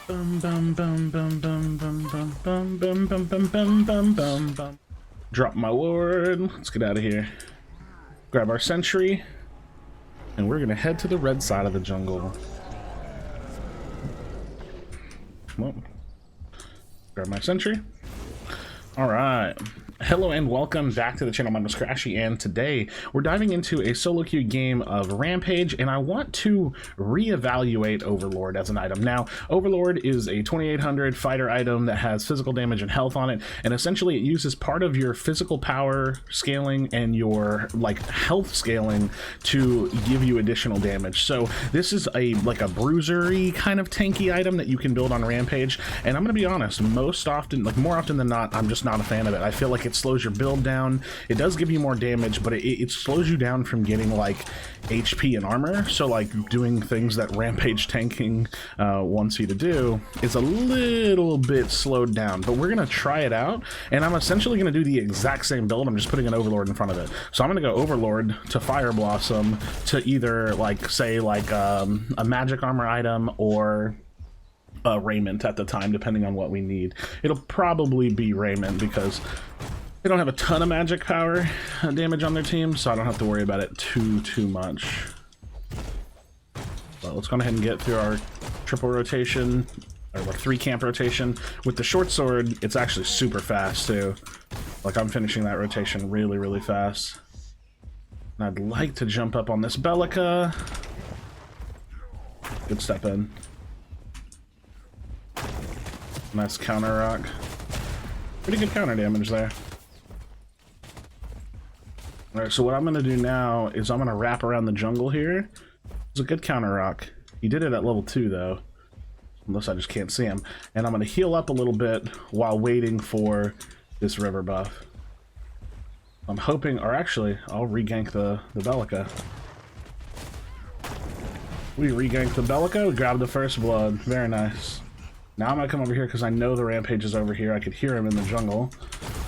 Bum bum bum bum bum bum bum bum bum bum bum bum bum bum bum. Drop my ward. Let's get out of here. Grab our sentry, and we're gonna head to the red side of the jungle. Well, grab my sentry. All right. Hello and welcome back to the channel. My name is Krashy, and today we're diving into a solo queue game of Rampage, and I want to reevaluate Overlord as an item. Now, Overlord is a 2800 fighter item that has physical damage and health on it, and essentially it uses part of your physical power scaling and your health scaling to give you additional damage. So this is a bruisery kind of tanky item that you can build on Rampage, and I'm gonna be honest, more often than not, I'm just not a fan of it. I feel like it slows your build down. It does give you more damage, but it slows you down from getting HP and armor. So doing things that Rampage tanking wants you to do is a little bit slowed down, but we're gonna try it out, and I'm essentially gonna do the exact same build. I'm just putting an Overlord in front of it. So I'm gonna go Overlord to Fire Blossom to either a magic armor item or Raiment at the time, depending on what we need. It'll probably be Raiment because they don't have a ton of magic power damage on their team, so I don't have to worry about it too much. But let's go ahead and get through our triple rotation, or 3 camp rotation. With the short sword, it's actually super fast too. I'm finishing that rotation really fast. And I'd like to jump up on this Bellica. Good step in. Nice counter rock. Pretty good counter damage there. Alright, so what I'm going to do now is I'm going to wrap around the jungle here. It's a good counter rock. He did it at level 2 though. Unless I just can't see him. And I'm going to heal up a little bit while waiting for this river buff. I'm hoping, or actually, I'll regank the Bellica. We reganked the Bellica, we grabbed the first blood. Very nice. Now I'm gonna come over here because I know the Rampage is over here. I could hear him in the jungle.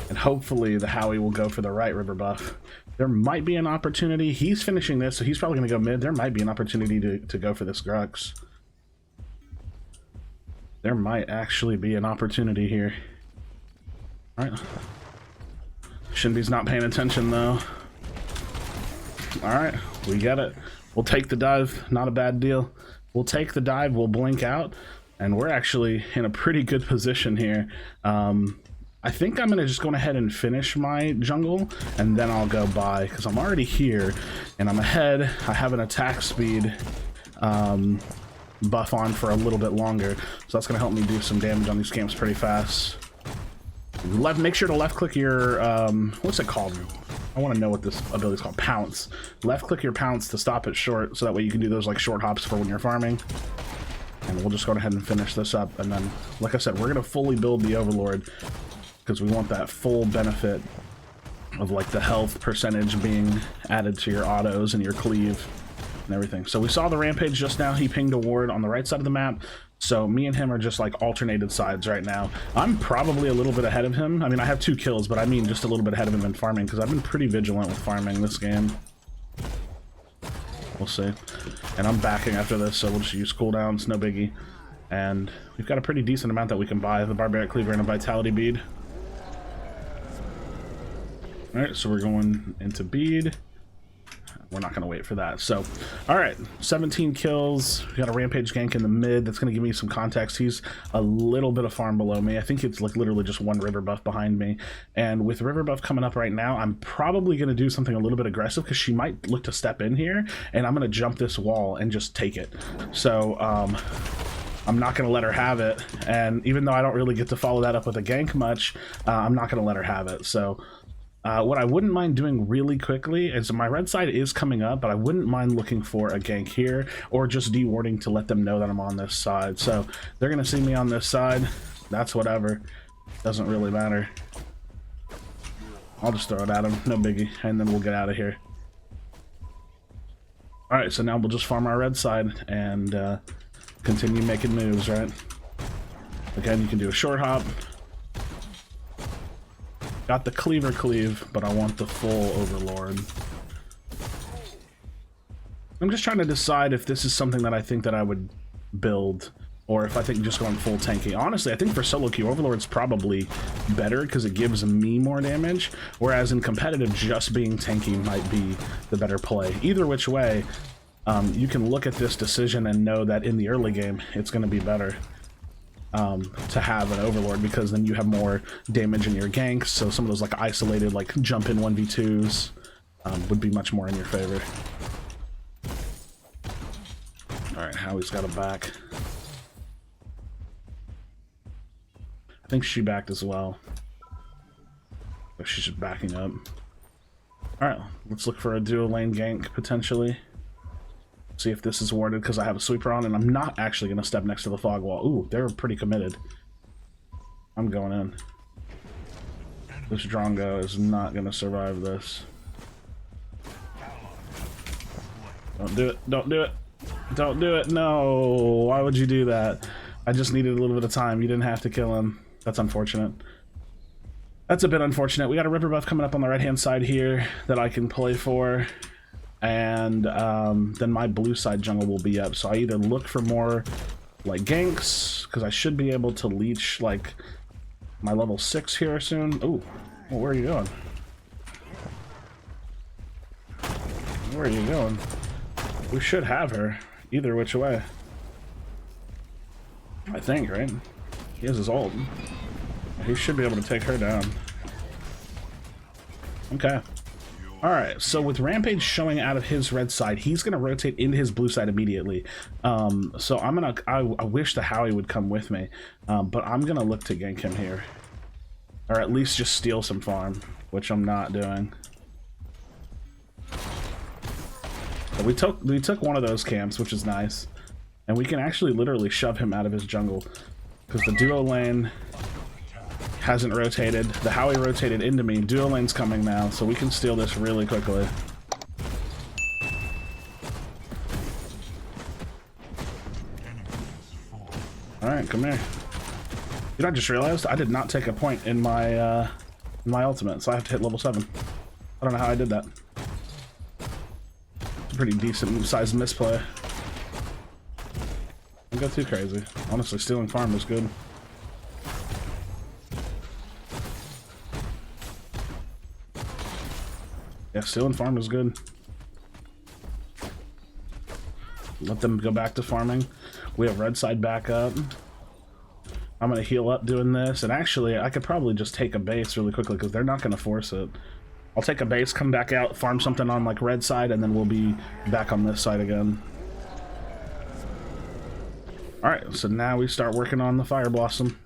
And hopefully the Howie will go for the right river buff. There might be an opportunity. He's finishing this, so he's probably gonna go mid. There might be an opportunity to go for this Grux. There might actually be an opportunity here. Alright. Shinby's not paying attention though. Alright, we get it. We'll take the dive, not a bad deal. We'll take the dive, we'll blink out. And we're actually in a pretty good position here. I think I'm gonna just go ahead and finish my jungle, and then I'll go by, because I'm already here, and I'm ahead. I have an attack speed buff on for a little bit longer, so that's gonna help me do some damage on these camps pretty fast. Make sure to left click your, what's it called? I want to know what this ability is called. Pounce. Left click your pounce to stop it short, so that way you can do those short hops for when you're farming. And we'll just go ahead and finish this up, and then, like I said, we're gonna fully build the Overlord because we want that full benefit of the health percentage being added to your autos and your cleave and everything. So we saw the Rampage just now. He pinged a ward on the right side of the map, so me and him are just alternated sides right now. I'm probably a little bit ahead of him. I mean, I have 2 kills, but I mean just a little bit ahead of him in farming because I've been pretty vigilant with farming this game. We'll see. And I'm backing after this, so we'll just use cooldowns, no biggie. And we've got a pretty decent amount that we can buy. The Barbaric Cleaver and a Vitality Bead. Alright, so we're going into Bead. We're not going to wait for that. So, alright, 17 kills. We got a Rampage gank in the mid. That's going to give me some context. He's a little bit of farm below me. I think it's literally just 1 river buff behind me. And with river buff coming up right now, I'm probably going to do something a little bit aggressive because she might look to step in here. And I'm going to jump this wall and just take it. So, I'm not going to let her have it. And even though I don't really get to follow that up with a gank much, I'm not going to let her have it. So, what I wouldn't mind doing really quickly is my red side is coming up, but I wouldn't mind looking for a gank here or just dewarding to let them know that I'm on this side. So they're going to see me on this side. That's whatever. Doesn't really matter. I'll just throw it at them. No biggie. And then we'll get out of here. Alright, so now we'll just farm our red side and continue making moves, right? Again, you can do a short hop. Got the cleaver cleave, but I want the full Overlord. I'm just trying to decide if this is something that I think that I would build or if I think just going full tanky. Honestly, I think for solo queue, Overlord's probably better because it gives me more damage, whereas in competitive, just being tanky might be the better play. Either which way, you can look at this decision and know that in the early game, it's going to be better to have an Overlord, because then you have more damage in your ganks, so some of those like isolated, like jump in 1v2s would be much more in your favor. Alright, Howie's got a back. I think she backed as well. But she's just backing up. Alright, let's look for a dual lane gank, potentially. See if this is warded, because I have a sweeper on, and I'm not actually going to step next to the fog wall. Ooh, they're pretty committed. I'm going in. This Drongo is not going to survive this. Don't do it. Don't do it. Don't do it. No. Why would you do that? I just needed a little bit of time. You didn't have to kill him. That's unfortunate. That's a bit unfortunate. We got a Ripper buff coming up on the right-hand side here that I can play for. And then my blue side jungle will be up. So I either look for more like ganks, because I should be able to leech like my level 6 here soon. Ooh, well, where are you going? Where are you going? We should have her either which way. I think, right? He has his ult. He should be able to take her down. Okay. Alright, so with Rampage showing out of his red side, he's going to rotate into his blue side immediately. So I wish the Howie would come with me, but I'm going to look to gank him here. Or at least just steal some farm, which I'm not doing. So we took one of those camps, which is nice. And we can actually literally shove him out of his jungle, because the duo lane hasn't rotated. The Howie rotated into me. Duo lane's coming now, so we can steal this really quickly. Alright, come here. You know, I just realized I did not take a point in my ultimate, so I have to hit level 7. I don't know how I did that. It's a pretty decent sized misplay. Don't go too crazy. Honestly, stealing farm is good. Yeah, stealing farm is good. Let them go back to farming. We have red side back up. I'm gonna heal up doing this, and actually I could probably just take a base really quickly because they're not gonna force it. I'll take a base, come back out, farm something on like red side, and then we'll be back on this side again. Alright, so now we start working on the Fire Blossom.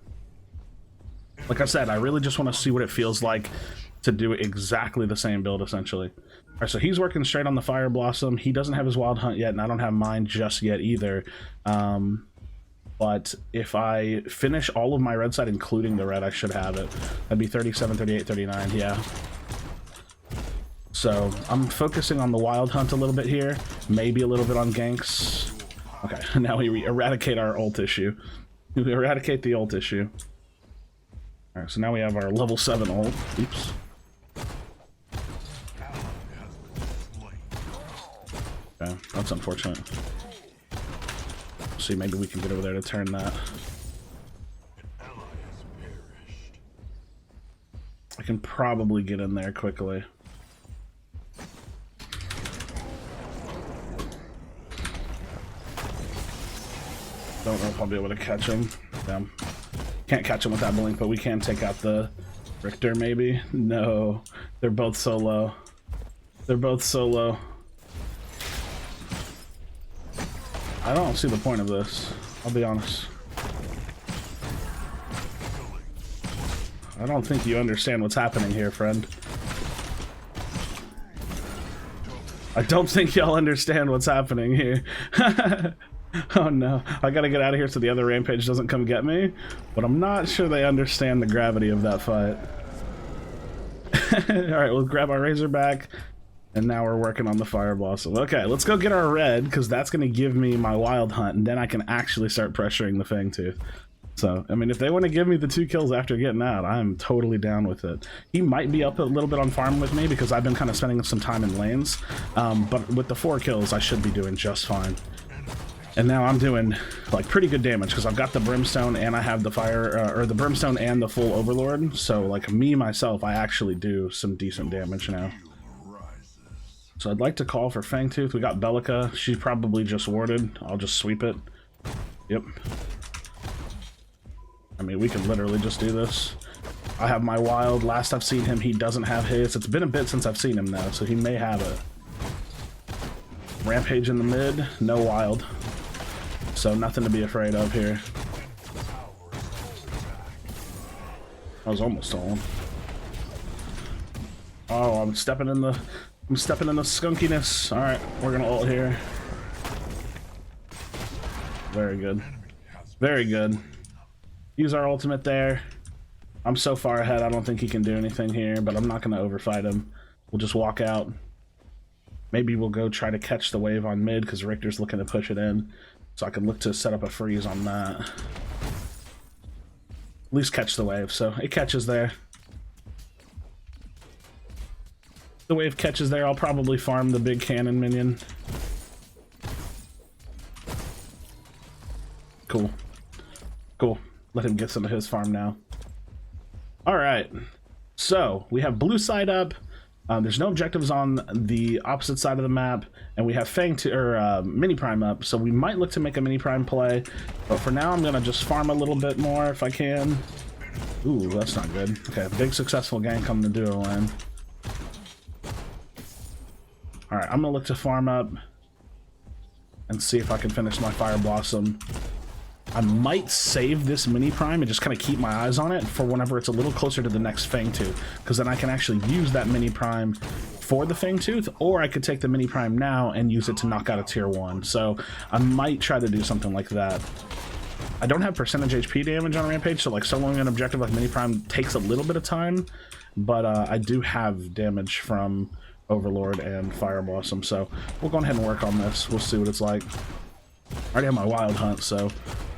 Like I said, I really just want to see what it feels like to do exactly the same build, essentially. Alright, so he's working straight on the Fire Blossom. He doesn't have his Wild Hunt yet, and I don't have mine just yet either. But if I finish all of my red side, including the red, I should have it. That'd be 37, 38, 39, yeah. So I'm focusing on the Wild Hunt a little bit here, maybe a little bit on ganks. Okay, now we eradicate our ult issue. We eradicate the ult issue. Alright, so now we have our level 7 ult. Oops. Okay, that's unfortunate. See, maybe we can get over there to turn that. I can probably get in there quickly. Don't know if I'll be able to catch him. Damn. Can't catch him with that blink, but we can take out the Richter, maybe? No. They're both so low. They're both so low. I don't see the point of this. I'll be honest. I don't think you understand what's happening here, friend. I don't think y'all understand what's happening here. Oh no, I gotta get out of here so the other Rampage doesn't come get me, but I'm not sure they understand the gravity of that fight. Alright, we'll grab our Razorback, and now we're working on the Fire Blossom. Okay, let's go get our red, because that's gonna give me my Wild Hunt, and then I can actually start pressuring the Fangtooth. So, I mean, if they want to give me the 2 kills after getting out, I'm totally down with it. He might be up a little bit on farm with me, because I've been kind of spending some time in lanes, but with the 4 kills, I should be doing just fine. And now I'm doing like pretty good damage because I've got the brimstone and I have the fire, or the brimstone and the full overlord. So like me, myself, I actually do some decent damage now. So I'd like to call for Fangtooth. We got Bellica. She's probably just warded. I'll just sweep it. Yep. I mean, we could literally just do this. I have my wild. Last I've seen him, he doesn't have his. It's been a bit since I've seen him now, so he may have it. Rampage in the mid, no wild. So nothing to be afraid of here. I was almost on. Oh, I'm stepping in the skunkiness. All right, we're gonna ult here. Very good. Very good. Use our ultimate there. I'm so far ahead, I don't think he can do anything here, but I'm not gonna overfight him. We'll just walk out. Maybe we'll go try to catch the wave on mid because Richter's looking to push it in. So I can look to set up a freeze on that. At least catch the wave, so it catches there. The wave catches there, I'll probably farm the big cannon minion. Cool. Cool. Let him get some of his farm now. Alright. So, we have blue side up. There's no objectives on the opposite side of the map, and we have Mini Prime up, so we might look to make a Mini Prime play, but for now I'm gonna just farm a little bit more if I can. Ooh, that's not good. Okay, big successful gank on the duo lane. Alright, I'm gonna look to farm up and see if I can finish my Fire Blossom. I might save this Mini Prime and just kind of keep my eyes on it for whenever it's a little closer to the next Fangtooth, because then I can actually use that Mini Prime for the Fangtooth, or I could take the Mini Prime now and use it to knock out a tier 1. So I might try to do something like that. I don't have percentage HP damage on Rampage, so like soloing an objective like Mini Prime takes a little bit of time, but I do have damage from Overlord and Fire Blossom, so we'll go ahead and work on this. We'll see what it's like. I already have my Wild Hunt, so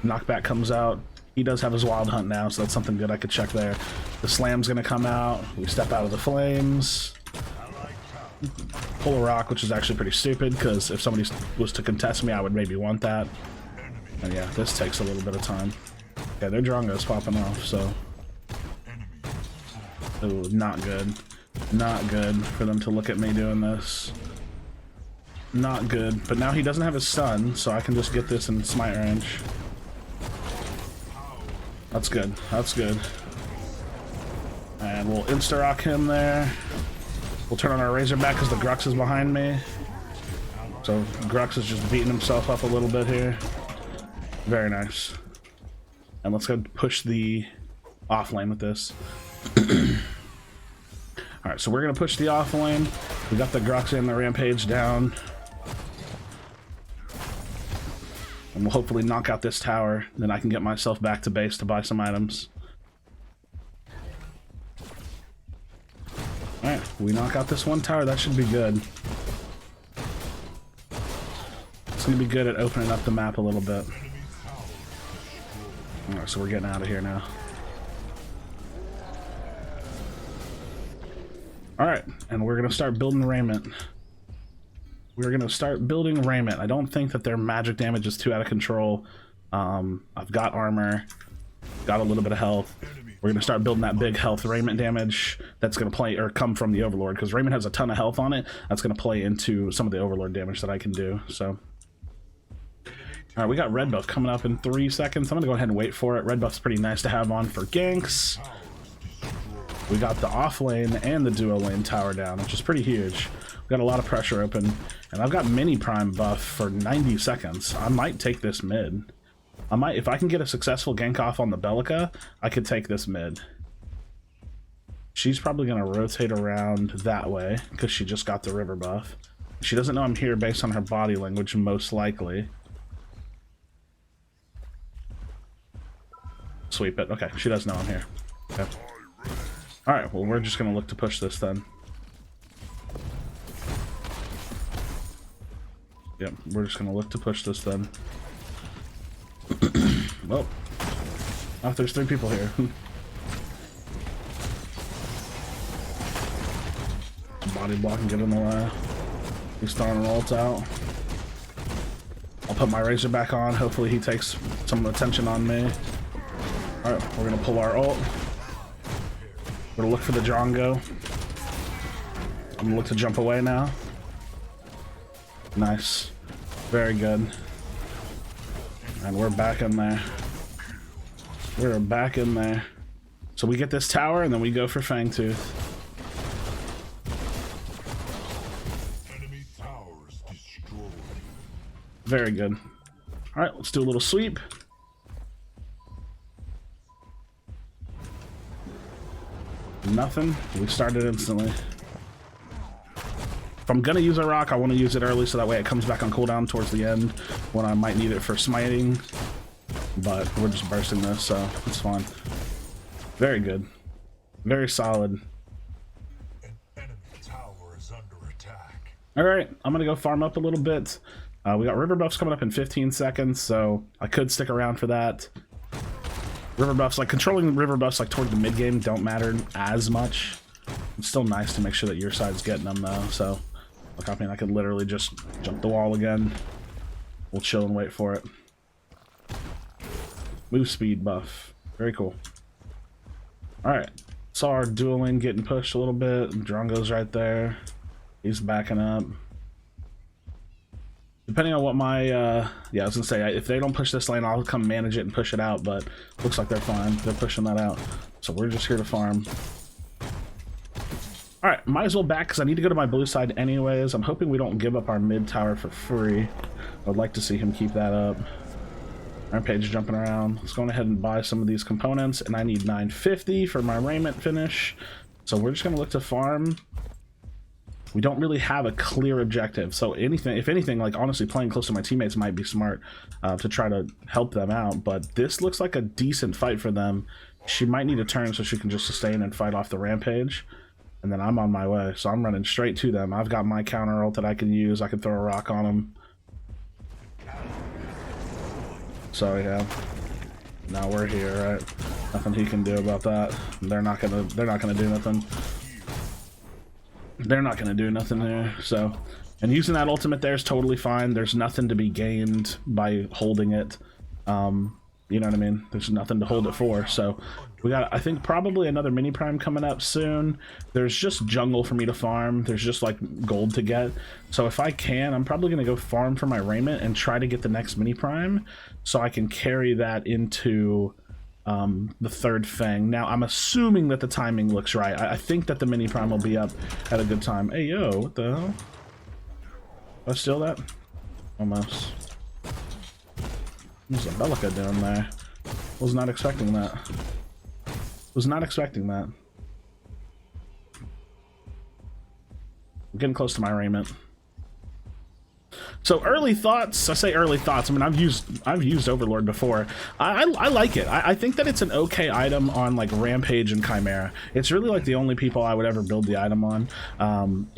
knockback comes out. He does have his Wild Hunt now, so that's something good I could check there. The Slam's gonna come out. We step out of the flames. Pull a rock, which is actually pretty stupid, because if somebody was to contest me, I would maybe want that. And yeah, this takes a little bit of time. Okay, their Drongo's popping off, so... Ooh, not good. Not good for them to look at me doing this. Not good, but now he doesn't have his stun, so I can just get this in smite range. That's good. That's good. And we'll insta-rock him there. We'll turn on our Razorback because the Grux is behind me. So Grux is just beating himself up a little bit here. Very nice. And let's go push the off lane with this. Alright, so we're going to push the off lane. We got the Grux and the Rampage down. And we'll hopefully knock out this tower. Then I can get myself back to base to buy some items. Alright, we knock out this one tower. That should be good. It's going to be good at opening up the map a little bit. Alright, so we're getting out of here now. Alright, and we're going to start building raiment. We're going to start building raiment. I don't think that their magic damage is too out of control. I've got armor, got a little bit of health. We're going to start building that big health raiment damage that's going to play or come from the Overlord, because raiment has a ton of health on it. That's going to play into some of the Overlord damage that I can do. So, alright, we got red buff coming up in 3 seconds. I'm going to go ahead and wait for it. Red buff's pretty nice to have on for ganks. We got the off lane and the duo lane tower down, which is pretty huge. We got a lot of pressure open, and I've got mini prime buff for 90 seconds. I might take this mid. I might, if I can get a successful gank off on the Bellica, I could take this mid. She's probably going to rotate around that way, because she just got the river buff. She doesn't know I'm here based on her body language, most likely. Sweep it. Okay, she does know I'm here. Okay. Alright, well, we're just going to look to push this then. Yep, we're just going to look to push this then. Well, oh, there's 3 people here. Body block and get in the way. He's throwing an ult out. I'll put my razor back on. Hopefully he takes some attention on me. All right, we're gonna pull our ult. We're gonna look for the Drongo. I'm gonna look to jump away now. Nice. Very good. And we're back in there. We're back in there. So we get this tower and then we go for Fangtooth. Enemy towers destroyed. Very good. All right, let's do a little sweep. Nothing. We started instantly. If I'm gonna use a rock, I want to use it early so that way it comes back on cooldown towards the end when I might need it for smiting. But we're just bursting this, so it's fine. Very good. Very solid. An enemy tower is under attack. All right, I'm gonna go farm up a little bit. We got river buffs coming up in 15 seconds, so I could stick around for that. River buffs, like controlling river buffs like toward the mid game don't matter as much. It's still nice to make sure that your side's getting them though, so look, I mean, I could literally just jump the wall again. We'll chill and wait for it. Move speed buff. Very cool. Alright. Saw our dueling getting pushed a little bit. Drongo's right there. He's backing up. Depending on what my yeah, I was gonna say, if they don't push this lane, I'll come manage it and push it out, but looks like they're fine. They're pushing that out. So we're just here to farm. Alright, might as well back because I need to go to my blue side anyways. I'm hoping we don't give up our mid tower for free. I'd like to see him keep that up. Rampage jumping around. Let's go ahead and buy some of these components, and I need 950 for my raiment finish. So we're just gonna look to farm. We don't really have a clear objective, so anything, if anything, like honestly playing close to my teammates might be smart to try to help them out, but this looks like a decent fight for them. She might need a turn so she can just sustain and fight off the Rampage, and then I'm on my way, so I'm running straight to them. I've got my counter ult that I can use. I can throw a rock on them. So yeah, now we're here, right? Nothing he can do about that. They're not gonna do nothing. They're not gonna do nothing there. So, and using that ultimate there is totally fine. There's nothing to be gained by holding it. You know what I mean? There's nothing to hold it for. So we got, I think, probably another mini prime coming up soon. There's just jungle for me to farm. There's just like gold to get. So if I can, I'm probably gonna go farm for my raiment and try to get the next mini prime so I can carry that into the third Fang. Now I'm assuming that the timing looks right. I think that the mini prime will be up at a good time. Hey yo, what the hell? Did I steal that? Almost. What's a Bellica doing there? Was not expecting that. Was not expecting that. I'm getting close to my raiment. So early thoughts, I say early thoughts, I mean I've used Overlord before. I like it. I think that it's an okay item on like Rampage and Chimera. It's really like the only people I would ever build the item on.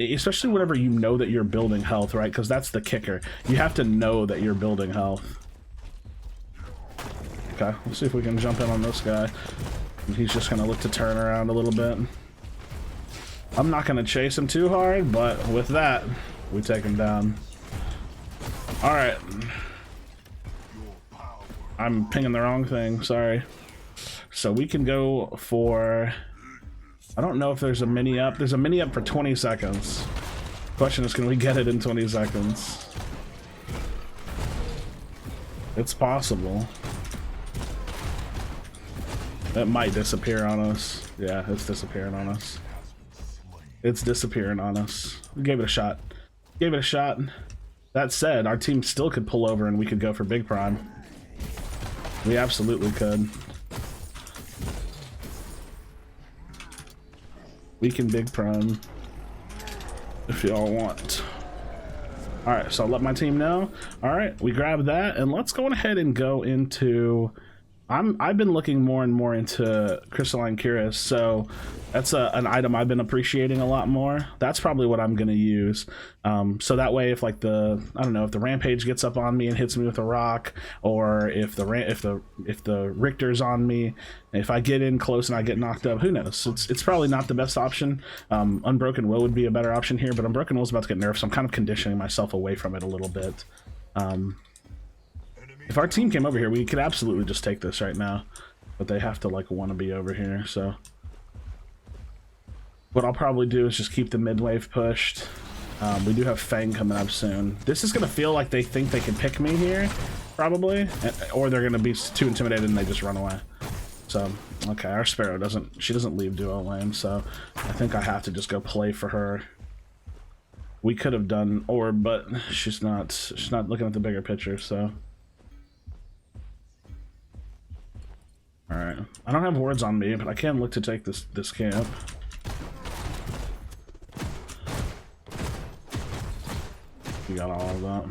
Especially whenever you know that you're building health, right? Because that's the kicker. You have to know that you're building health. Okay, let's see if we can jump in on this guy. He's just gonna look to turn around a little bit. I'm not gonna chase him too hard, but with that, we take him down. Alright. I'm pinging the wrong thing, sorry. So we can go for... I don't know if there's a mini up. There's a mini up for 20 seconds. Question is, can we get it in 20 seconds? It's possible. It might disappear on us. Yeah, it's disappearing on us. It's disappearing on us. We gave it a shot. Gave it a shot. That said, our team still could pull over and we could go for big prime. We absolutely could. We can big prime if y'all want. Alright, so I'll let my team know. Alright, we grabbed that, and let's go ahead and go into... I've been looking more and more into Crystalline Cuirass, so that's an item I've been appreciating a lot more. That's probably what I'm gonna use. So that way, if like the if the Rampage gets up on me and hits me with a rock, or if the Richter's on me, if I get in close and I get knocked up, who knows? It's probably not the best option. Unbroken Will would be a better option here, but Unbroken Will's about to get nerfed, so I'm kind of conditioning myself away from it a little bit. If our team came over here, we could absolutely just take this right now. But they have to, like, want to be over here, so... What I'll probably do is just keep the mid-wave pushed. We do have Fang coming up soon. This is going to feel like they think they can pick me here, probably. Or they're going to be too intimidated and they just run away. So, okay, our Sparrow doesn't... She doesn't leave duo lane, so I think I have to just go play for her. We could have done Orb, but she's not looking at the bigger picture, so... Alright. I don't have wards on me, but I can look to take this camp. We got all of that.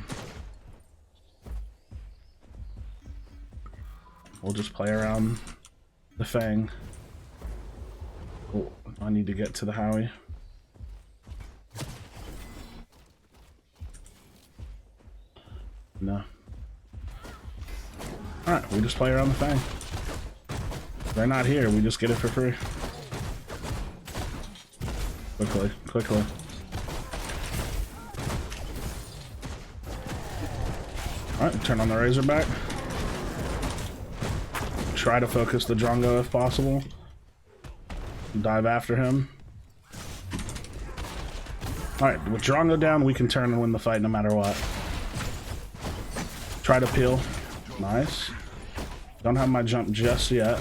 We'll just play around the Fang. Oh, I need to get to the Howie. No. Alright, we just play around the Fang. They're not here, we just get it for free. Quickly. Alright, turn on the Razorback. Try to focus the Drongo if possible. Dive after him. Alright, with Drongo down, we can turn and win the fight no matter what. Try to peel. Nice. Don't have my jump just yet.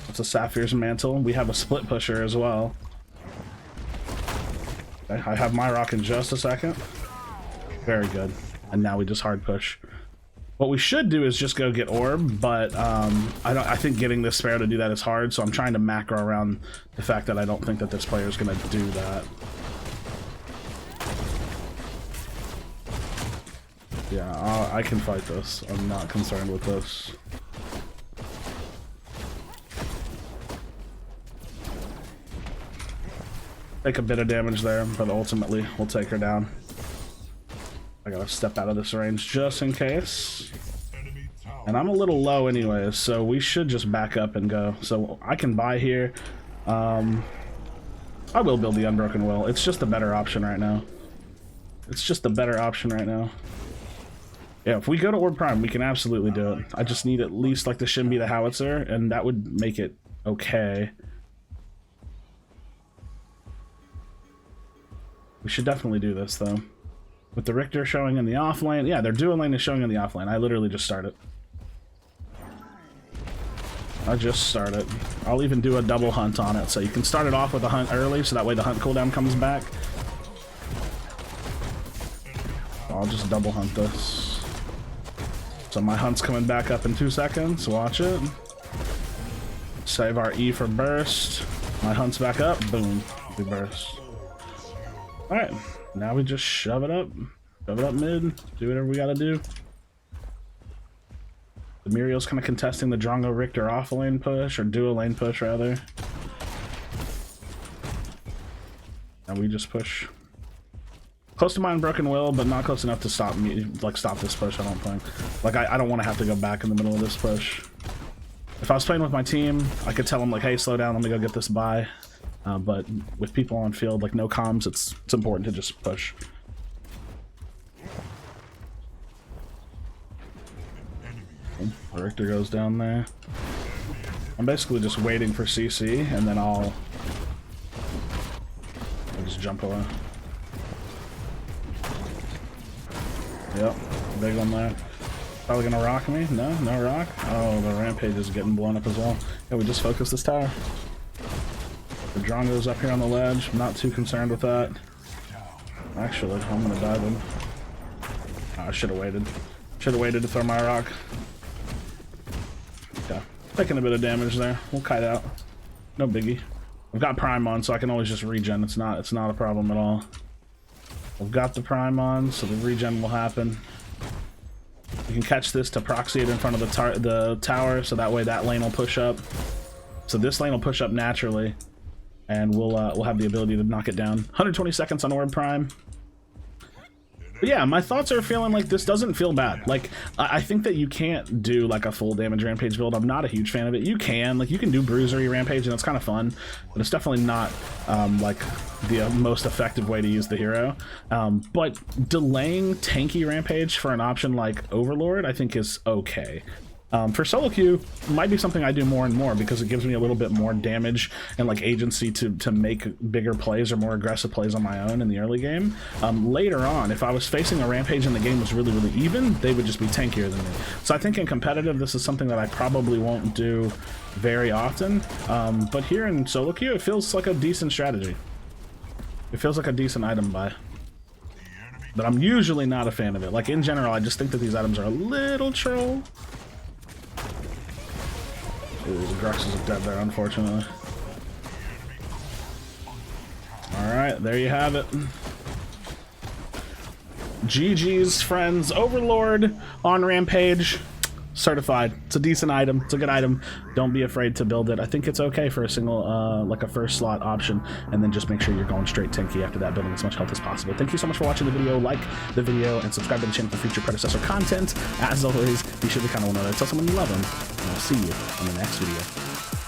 It's a Sapphire's Mantle. We have a split pusher as well. Okay, I have my rock in just a second. Very good. And now we just hard push. What we should do is just go get Orb, but I think getting this Sparrow to do that is hard, so I'm trying to macro around the fact that I don't think that this player is going to do that. Yeah, I can fight this. I'm not concerned with this. Take a bit of damage there, but ultimately we'll take her down. I gotta step out of this range just in case. And I'm a little low anyways, so we should just back up and go. So I can buy here. I will build the Unbroken Will. It's just a better option right now. Yeah, if we go to Orb Prime, we can absolutely do it. I just need at least like the Shimby the Howitzer, and that would make it okay. We should definitely do this though. With the Richter showing in the off lane. Yeah, their dual lane is showing in the off lane. I literally just started. I'll even do a double hunt on it. So you can start it off with a hunt early, so that way the hunt cooldown comes back. I'll just double hunt this. So my hunt's coming back up in 2 seconds. Watch it. Save our E for burst. My hunt's back up. Boom. We burst. Alright. Now we just shove it up mid, do whatever we gotta do. The Muriel's kind of contesting the Drongo Richter off lane push, or dual lane push rather. And we just push. Close to my Unbroken Will, but not close enough to stop me, like stop this push, I don't think. Like I don't want to have to go back in the middle of this push. If I was playing with my team, I could tell them like, hey, slow down, let me go get this buy. But with people on field, like no comms, it's important to just push. The Richter goes down there. I'm basically just waiting for CC, and then I'll just jump away. Yep, big one there. Probably gonna rock me? No, no rock. Oh, the Rampage is getting blown up as well. Yeah, we just focus this tower. The Drongo's up here on the ledge. I'm not too concerned with that. Actually, I'm gonna dive him. Oh, I should have waited. Should have waited to throw my rock. Yeah, taking a bit of damage there. We'll kite out. No biggie. I've got Prime on, so I can always just regen. It's not a problem at all. I've got the Prime on, so the regen will happen. We can catch this to proxy it in front of the tower, so that way that lane will push up. So this lane will push up naturally. And we'll have the ability to knock it down. 120 seconds on Orb Prime. But yeah, my thoughts are feeling like this doesn't feel bad. Like, I think that you can't do like a full damage Rampage build. I'm not a huge fan of it. You can, like, you can do bruisery Rampage, and it's kind of fun, but it's definitely not like the most effective way to use the hero. But delaying tanky Rampage for an option like Overlord, I think is okay. For solo queue, might be something I do more and more because it gives me a little bit more damage and like agency to make bigger plays or more aggressive plays on my own in the early game. Later on, if I was facing a Rampage and the game was really, really even, they would just be tankier than me. So I think in competitive, this is something that I probably won't do very often. But here in solo queue, it feels like a decent strategy. It feels like a decent item buy. But I'm usually not a fan of it. Like, in general, I just think that these items are a little troll. Ooh, the Grux is dead there, unfortunately. Alright, there you have it. GG's, friends. Overlord on Rampage. Certified. It's a decent item. It's a good item. Don't be afraid to build it. I think it's okay for a single, like a first slot option, and then just make sure you're going straight tanky after that, building as much health as possible. Thank you so much for watching the video. Like the video and subscribe to the channel for future Predecessor content. As always, be sure to kind of want to tell someone you love them, and I'll see you in the next video.